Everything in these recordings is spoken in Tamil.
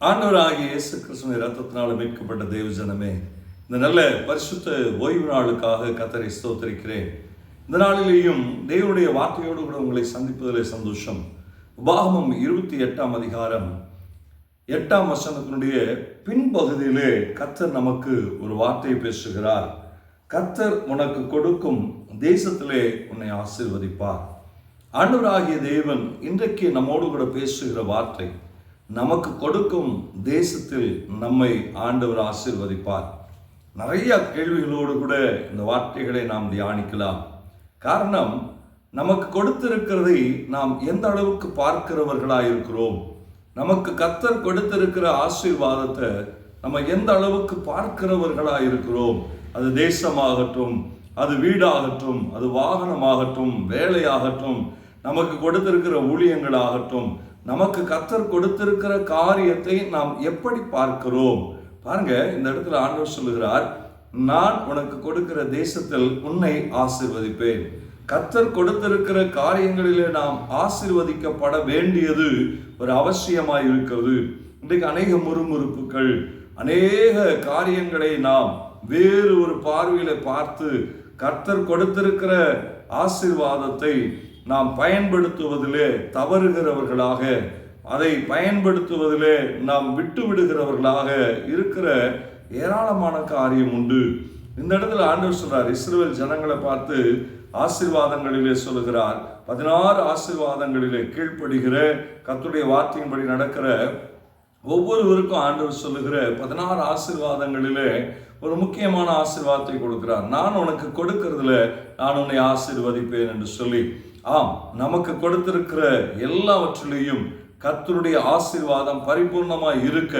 ஆண்டவராகிய இயேசு கிறிஸ்துவின் இரத்தத்தினால் மீட்கப்பட்ட தேவ ஜனமே, இந்த நல்ல பரிசுத்த ஓய்வு நாளுக்காக கர்த்தரை ஸ்தோத்திரிக்கிறேன். இந்த நாளிலேயும் தேவனுடைய வார்த்தையோடு கூட உங்களை சந்திப்பதிலே சந்தோஷம். உபாகமம் 28ஆம் அதிகாரம் 8ஆம் வசனத்தினுடைய பின்பகுதியிலே கர்த்தர் நமக்கு ஒரு வார்த்தையை பேசுகிறார். கர்த்தர் உனக்கு கொடுக்கும் தேசத்திலே உன்னை ஆசீர்வதிப்பார். ஆண்டவராகிய தேவன் இன்றைக்கு நம்மோடு கூட பேசுகிற வார்த்தை, நமக்கு கொடுக்கும் தேசத்தில் நம்மை ஆண்டவர் ஆசீர்வதிப்பார். நிறைய கேள்விகளோடு கூட இந்த வார்த்தைகளை நாம் தியானிக்கலாம். காரணம், நமக்கு கொடுத்திருக்கிறதை நாம் எந்த அளவுக்கு பார்க்கிறவர்களாக இருக்கிறோம், நமக்கு கர்த்தர் கொடுத்திருக்கிற ஆசீர்வாதத்தை நம்ம எந்த அளவுக்கு பார்க்கிறவர்களாக இருக்கிறோம். அது தேசமாகட்டும், அது வீடாகட்டும், அது வாகனமாகட்டும், வேலையாகட்டும், நமக்கு கொடுத்திருக்கிற ஊழியங்களாகட்டும், நமக்கு கர்த்தர் கொடுத்திருக்கிற காரியத்தை நாம் எப்படி பார்க்கிறோம். பாருங்க, இந்த இடத்துல ஆண்டவர் சொல்லுகிறார், நான் உனக்கு கொடுக்கிற தேசத்தில் உன்னை ஆசீர்வதிப்பேன். கர்த்தர் கொடுத்திருக்கிற காரியங்களிலே நாம் ஆசீர்வதிக்கப்பட வேண்டியது ஒரு அவசியமாய் இருக்கிறது. இன்றைக்கு அநேக முறுமுறுப்புகள், அநேக காரியங்களை நாம் வேறு ஒரு பார்வையில பார்த்து கர்த்தர் கொடுத்திருக்கிற ஆசீர்வாதத்தை நாம் பயன்படுத்துவதிலே தவறுகிறவர்களாக, அதை பயன்படுத்துவதிலே நாம் விட்டு விடுகிறவர்களாக இருக்கிற ஏராளமான காரியம் உண்டு. இந்த இடத்துல ஆண்டவர் சொல்றார், இஸ்ரவேல் ஜனங்களை பார்த்து ஆசீர்வாதங்களிலே சொல்லுகிறார். 16 ஆசீர்வாதங்களிலே கீழ்ப்படுகிற கர்த்தருடைய வார்த்தையின்படி நடக்கிற ஒவ்வொருவருக்கும் ஆண்டவர் சொல்லுகிற 16 ஆசீர்வாதங்களிலே ஒரு முக்கியமான ஆசீர்வாதத்தை கொடுக்கிறார். நான் உனக்கு கொடுக்கிறதுல நான் உன்னை ஆசீர்வதிப்பேன் என்று சொல்லி. ஆம், நமக்கு கொடுத்திருக்கிற எல்லாவற்றிலேயும் கர்த்தருடைய ஆசீர்வாதம் பரிபூர்ணமாய் இருக்க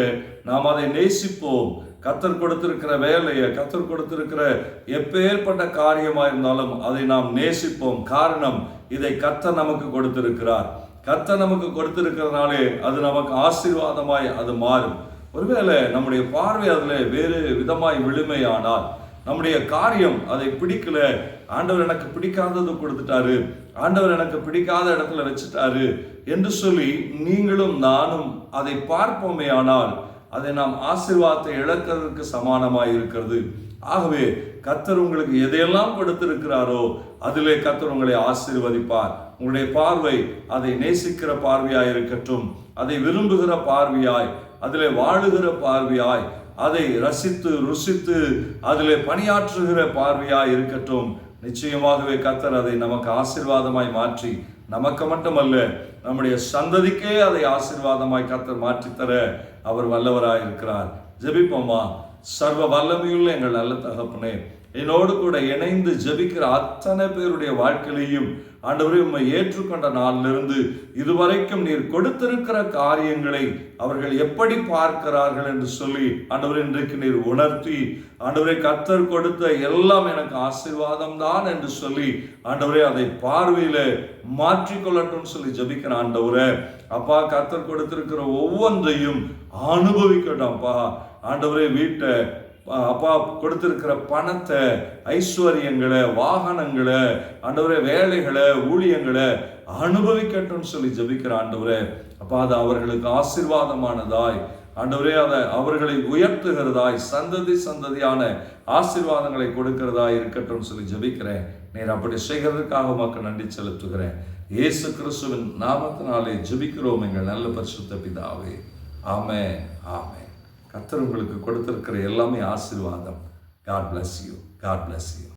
நாம் அதை நேசிப்போம். கர்த்தர் கொடுத்திருக்கிற வேலையை, கர்த்தர் கொடுத்திருக்கிற எப்பேற்பட்ட காரியமா இருந்தாலும் அதை நாம் நேசிப்போம். காரணம், இதை கர்த்தர் நமக்கு கொடுத்திருக்கிறார். கர்த்தர் நமக்கு கொடுத்திருக்கிறதுனாலே அது நமக்கு ஆசீர்வாதமாய் அது மாறும். ஒருவேளை நம்முடைய பார்வை அதில் வேறு விதமாய் விழுமையானால், நம்முடைய காரியம் அதை பிடிக்கல, ஆண்டவர் எனக்கு பிடிக்காதது கொடுத்துட்டாரு, ஆண்டவர் எனக்கு பிடிக்காத இடத்துல வச்சுட்டாரு என்று சொல்லி நீங்களும் நானும் அதை பார்ப்போமே ஆனால் அதை நாம் ஆசீர்வாதத்தை இழக்கிறதுக்கு சமானமாய் இருக்கிறது. ஆகவே கர்த்தர் உங்களுக்கு எதையெல்லாம் கொடுத்திருக்கிறாரோ அதிலே கர்த்தர் உங்களை ஆசீர்வதிப்பார். உங்களுடைய பார்வை அதை நேசிக்கிற பார்வையாய் இருக்கட்டும், அதை விரும்புகிற பார்வையாய், அதிலே வாழுகிற பார்வையாய், அதை ரசித்து ருசித்து அதிலே பணியாற்றுகிற பார்வையாய் இருக்கட்டும். நிச்சயமாகவே கர்த்தர் அதை நமக்கு ஆசீர்வாதமாய் மாற்றி, நமக்கு மட்டுமல்ல நம்முடைய சந்ததிக்கே அதை ஆசீர்வாதமாய் கர்த்தர் மாற்றித்தர அவர் வல்லவராய் இருக்கிறார். ஜெபிப்போமா. சர்வ வல்லமையுள்ள எங்கள் நல்ல தகப்பனே, என்னோடு கூட இணைந்து ஜெபிக்கிற அத்தனை பேருடைய வாழ்க்கையிலையும் ஆண்டவரே, உம்மை ஏற்றுக்கொண்ட நாளிலிருந்து இதுவரைக்கும் நீர் கொடுத்திருக்கிற காரியங்களை அவர்கள் எப்படி பார்க்கிறார்கள் என்று சொல்லி ஆண்டவரே இன்றைக்கு நீர் உணர்த்தி, ஆண்டவரே கர்த்தர் கொடுத்த எல்லாம் எனக்கு ஆசீர்வாதம் தான் என்று சொல்லி ஆண்டவரே அதை பார்வையில மாற்றிக்கொள்ளட்டும் சொல்லி ஜெபிக்கிற ஆண்டவரே. அப்பா, கர்த்தர் கொடுத்திருக்கிற ஒவ்வொன்றையும் அனுபவிக்கட்டும் அப்பா. ஆண்டவரே, வீட்டை அப்பா கொடுத்திருக்கிற பணத்தை, ஐஸ்வர்யங்களை, வாகனங்களை, ஆண்டவரே வேலைகளை, ஊழியங்களை அனுபவிக்கட்டும் சொல்லி ஜெபிக்கிற ஆண்டவரே. அப்பா, அது அவர்களுக்கு ஆசீர்வாதமானதாய், ஆண்டவரே அதை அவர்களை உயர்த்துகிறதாய், சந்ததி சந்ததியான ஆசீர்வாதங்களை கொடுக்கிறதாய் இருக்கட்டும் சொல்லி ஜெபிக்கிறேன். நீர் அப்படி செய்கிறதுக்காக உமக்கு நன்றி செலுத்துகிறேன். இயேசு கிறிஸ்துவின் நாமத்தினாலே ஜெபிக்கிறோம் எங்கள் நல்ல பரிசுத்த பிதாவே. ஆமென், ஆமென். கர்த்தர் உங்களுக்கு கொடுத்திருக்கிற எல்லாமே ஆசீர்வாதம். God bless you. God bless you.